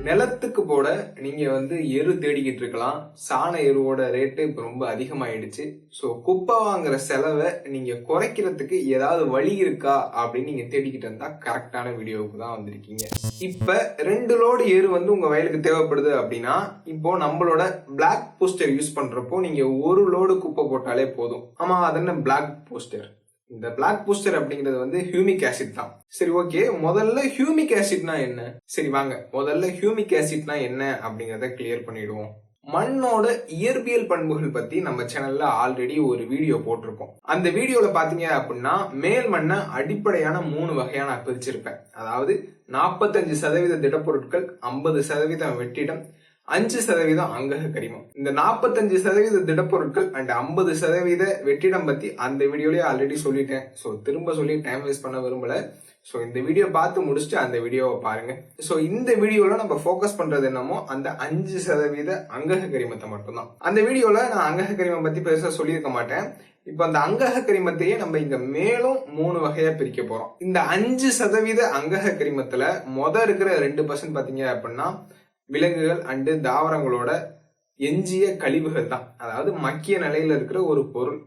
நிலத்துக்கு போட நீங்க எரு தேடிக்கிட்டு இருக்கலாம். சாண எருவோட ரேட்டு இப்ப ரொம்ப அதிகமாயிடுச்சு. சோ குப்பை வாங்குற செலவை நீங்க குறைக்கிறதுக்கு ஏதாவது வழி இருக்கா அப்படின்னு நீங்க தேடிக்கிட்டு இருந்தா கரெக்டான வீடியோவுக்கு தான் வந்திருக்கீங்க. இப்ப 2 லோடு எரு உங்க வயலுக்கு தேவைப்படுது அப்படின்னா, இப்போ நம்மளோட பிளாக் போஸ்டர் யூஸ் பண்றப்போ நீங்க 1 லோடு குப்பை போட்டாலே போதும். ஆமா, அது என்ன பிளாக் போஸ்டர்? இந்த பிளாக் பூஸ்டர் அப்படிங்கிறது ஹியூமிக் ஆசிட் தான். சரி, ஓகே, முதல்ல ஹியூமிக் ஆசிட்னா என்ன? சரி வாங்க, முதல்ல ஹியூமிக் ஆசிட்னா என்ன அப்படிங்கறத கிளியர் பண்ணிடுவோம். மண்ணோட இயற்பியல் பண்புகள் பத்தி நம்ம சேனல்ல ஆல்ரெடி ஒரு வீடியோ போட்டிருக்கோம். அந்த வீடியோல பாத்தீங்க அப்படின்னா மேல் மண்ணை அடிப்படையான 3 வகையா நான் பிரிச்சிருப்பேன். அதாவது 45% திடப்பொருட்கள், 50% வெற்றிடம், 5% அங்கக கரிமம். இந்த 45% திடப்பொருட்கள் அண்ட் 50% வெற்றிடம் பத்தி அந்த வீடியோலயே ஆல்ரெடி சொல்லிட்டேன். சோ திரும்ப சொல்லி டைம் வேஸ்ட் பண்ண விரும்பல. சோ இந்த வீடியோ பார்த்து முடிச்சுட்டு அந்த வீடியோவை பாருங்க. சோ இந்த வீடியோல நம்ம போக்கஸ் பண்றது என்னமோ அந்த 5% அங்கக கரிமத்தை மட்டும்தான். அந்த வீடியோல நான் அங்கக கரிமம் பத்தி பெருசா சொல்லியிருக்க மாட்டேன். இப்ப அந்த அங்கக கரிமத்தையே நம்ம இங்க மேலும் 3 வகையா பிரிக்க போறோம். இந்த 5% அங்கக கரிமத்துல இருக்கிற 2% பாத்தீங்க அப்படின்னா விலங்குகள் அண்டு தாவரங்களோட எஞ்சிய கழிவுகள் தான். அதாவது மக்கிய நிலையில இருக்கிற ஒரு பொருள்.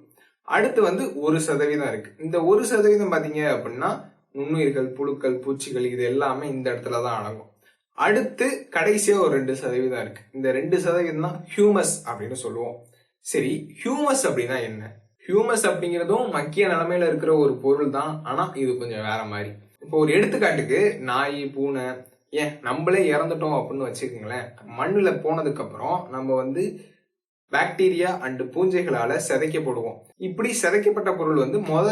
அடுத்து 1% இருக்கு. இந்த 1% பாத்தீங்க அப்படின்னா நுண்ணுயிர்கள், புழுக்கள், பூச்சிகள், இது எல்லாமே இந்த இடத்துலதான் அடங்கும். அடுத்து கடைசியா ஒரு 2% இருக்கு. இந்த 2% தான் ஹியூமஸ் அப்படின்னு சொல்லுவோம். சரி, ஹியூமஸ் அப்படின்னா என்ன? ஹியூமஸ் அப்படிங்கிறதும் மக்கிய நிலைமையில இருக்கிற ஒரு பொருள் தான். ஆனா இது கொஞ்சம் வேற மாதிரி. இப்போ ஒரு எடுத்துக்காட்டுக்கு நாய், பூனை, ஏன் நம்மளே இறந்துட்டோம் அப்படின்னு வச்சுக்கோங்களேன். மண்ணுல போனதுக்கு அப்புறம் நம்ம பாக்டீரியா அண்டு பூஞ்சைகளால சிதைக்கப்படுவோம். இப்படி சிதைக்கப்பட்ட பொருள்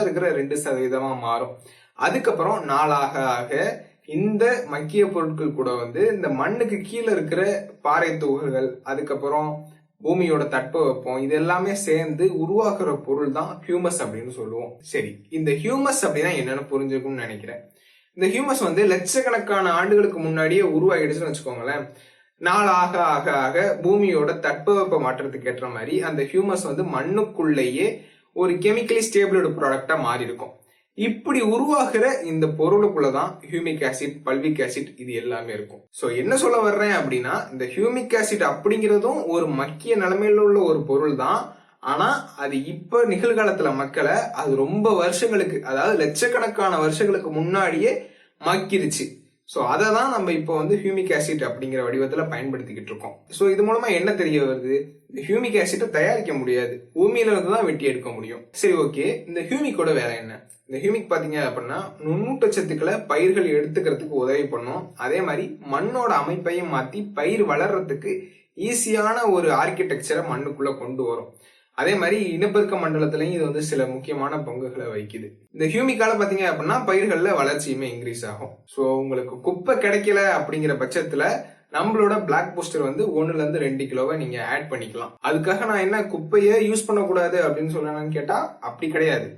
இருக்கிற 2% மாறும். அதுக்கப்புறம் நாளாக ஆக இந்த மக்கிய பொருட்கள் கூட இந்த மண்ணுக்கு கீழே இருக்கிற பாறை துகள்கள், அதுக்கப்புறம் பூமியோட தட்பவெப்பம், இது எல்லாமே சேர்ந்து உருவாக்குற பொருள் தான் ஹியூமஸ் அப்படின்னு சொல்லுவோம். சரி, இந்த ஹியூமஸ் அப்படின்னா என்னன்னு புரிஞ்சுக்கும்னு நினைக்கிறேன். இந்த ஹியூமஸ் லட்சக்கணக்கான ஆண்டுகளுக்கு முன்னாடியே உருவாகிடுச்சுன்னு வச்சுக்கோங்களேன். நாள் ஆக ஆக ஆக பூமியோட தட்பவெப்ப மாற்றத்துக்கு ஏற்ற மாதிரி அந்த ஹியூமஸ் மண்ணுக்குள்ளேயே ஒரு கெமிக்கலி ஸ்டேபிள்டு ப்ராடக்டா மாறி இருக்கும். இப்படி உருவாகிற இந்த பொருளுக்குள்ளதான் ஹியூமிக் ஆசிட், பல்விக் ஆசிட், இது எல்லாமே இருக்கும். சோ என்ன சொல்ல வர்றேன் அப்படின்னா, இந்த ஹியூமிக் ஆசிட் அப்படிங்கிறதும் ஒரு மக்கிய நிலைமையில உள்ள ஒரு பொருள் தான். ஆனா அது இப்ப நிகழ்காலத்துல மக்களை அது ரொம்ப வருஷங்களுக்கு, அதாவது லட்சக்கணக்கான வருஷங்களுக்கு முன்னாடியே மக்கிருச்சு. சோ அததான் நம்ம இப்போ ஹியூமிக் ஆசிட் அப்படிங்கிற வடிவத்துல பயன்படுத்திக்கிட்டு இருக்கோம். சோ இது மூலமா என்ன தெரிய வருது? இந்த ஹியூமிக் ஆசிட்டை தயாரிக்க முடியாது, பூமியில இருந்துதான் வெட்டி எடுக்க முடியும். சரி, ஓகே, இந்த ஹியூமிக்கோட வேலை என்ன? இந்த ஹியூமிக் பாத்தீங்க அப்படின்னா நுண்ணூட்டச்சத்துக்களை பயிர்கள் எடுத்துக்கிறதுக்கு உதவி பண்ணும். அதே மாதிரி மண்ணோட அமைப்பையும் மாத்தி பயிர் வளர்றதுக்கு ஈஸியான ஒரு ஆர்கிடெக்சரை மண்ணுக்குள்ள கொண்டு வரும். அதே மாதிரி இனப்பெருக்க மண்டலத்திலையும் இது சில முக்கியமான பங்குகளை வகிக்குது. இந்த ஹியூமிக்கால பாத்தீங்க அப்படின்னா பயிர்கள்ல வளர்ச்சியுமே இன்க்ரீஸ் ஆகும். சோ உங்களுக்கு குப்பை கிடைக்கல அப்படிங்கிற பட்சத்துல நம்மளோட பிளாக் பூஸ்டர் 1 to 2 கிலோவை நீங்க ஆட் பண்ணிக்கலாம். அதுக்காக நான் என்ன குப்பையை யூஸ் பண்ணக்கூடாது அப்படின்னு சொல்லணும்னு கேட்டா அப்படி கிடையாது.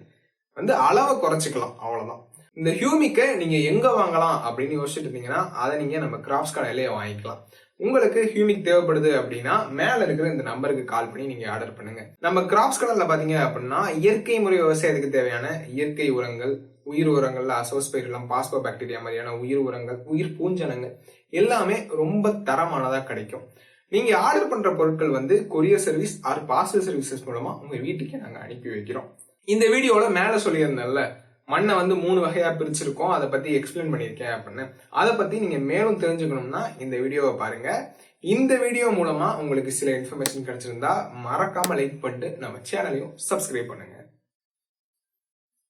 அளவை குறைச்சிக்கலாம், அவ்வளவுதான். இந்த ஹியூமிக்கை நீங்க எங்க வாங்கலாம் அப்படின்னு யோசிச்சுட்டு இருந்தீங்கன்னா அதை நீங்க நம்ம கிராப்ஸ் கடையிலேயே வாங்கிக்கலாம். உங்களுக்கு ஹியூமிக் தேவைப்படுது அப்படின்னா மேல இருக்கிற இந்த நம்பருக்கு கால் பண்ணி நீங்க ஆர்டர் பண்ணுங்க. நம்ம கிராப்ஸ் கடல்ல பாத்தீங்க அப்படின்னா இயற்கை முறை விவசாயத்துக்கு தேவையான இயற்கை உரங்கள், உயிர் உரங்கள்ல அசோஸ்பைரிலம், பாஸ்போ பாக்டீரியா மாதிரியான உயிர் உரங்கள், உயிர் பூஞ்சனங்கள் எல்லாமே ரொம்ப தரமானதா கிடைக்கும். நீங்க ஆர்டர் பண்ற பொருட்கள் courier service or parcel services மூலமா உங்க வீட்டுக்கு நாங்க அனுப்பி வைக்கிறோம். இந்த வீடியோல மேல சொல்லியிருந்தேன்ல, மண்ணை 3 வகையா பிரிச்சிருக்கோம், அதை பத்தி எக்ஸ்பிளைன் பண்ணியிருக்கேன் அப்படின்னு. அதை பத்தி நீங்க மேலும் தெரிஞ்சுக்கணும்னா இந்த வீடியோவை பாருங்க. இந்த வீடியோ மூலமா உங்களுக்கு சில இன்ஃபர்மேஷன் கிடைச்சிருந்தா மறக்காம லைக் பண்ணிட்டு நம்ம சேனலையும் சப்ஸ்கிரைப் பண்ணுங்க.